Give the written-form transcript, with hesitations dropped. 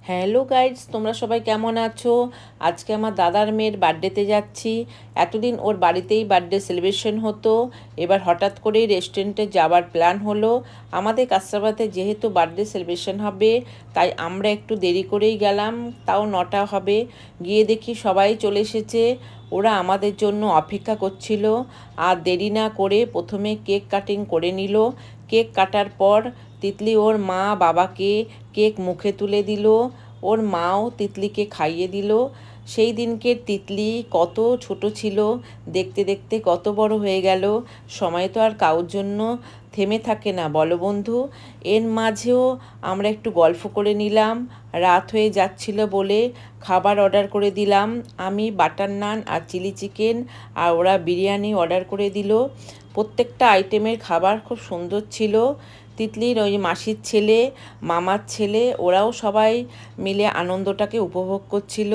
Hello guides, তোমরা সবাই কেমন আছো? আজকে আমার দাদার মেয়ের বার্থডেতে যাচ্ছি। এতদিন ওর বাড়িতেই বার্থডে সেলিব্রেশন হতো, এবার হঠাৎ করেই রেস্টুরেন্টে যাওয়ার প্ল্যান হলো। আমাদের কাস্টাবাতে যেহেতু বার্থডে সেলিব্রেশন হবে, তাই আমরা একটু দেরি করেই গেলাম, তাও 9টা হবে। গিয়ে দেখি সবাই চলে এসেছে, ওরা আমাদের জন্য অপেক্ষা করছিল। আর দেরি না করে প্রথমে কেক কাটিং করে নিল। কেক কাটার পর তিতলি ওর মা বাবাকে কেক মুখে তুলে দিল, ওর মাও তিতলিকে খাইয়ে দিল। সেই দিনকে তিতলি কত ছোট ছিল, দেখতে দেখতে কত বড় হয়ে গেল। সময় তো আর কারোর জন্য থেমে থাকে না, বলো বন্ধু। এর মাঝেও আমরা একটু গল্প করে নিলাম। রাত হয়ে যাচ্ছিল বলে খাবার অর্ডার করে দিলাম। আমি বাটার নান আর চিলি চিকেন, আর ওরা বিরিয়ানি অর্ডার করে দিল। প্রত্যেকটা আইটেমের খাবার খুব সুন্দর ছিল। তিতলির ওই মাসির ছেলে, মামার ছেলে, ওরাও সবাই মিলে আনন্দটাকে উপভোগ করছিল।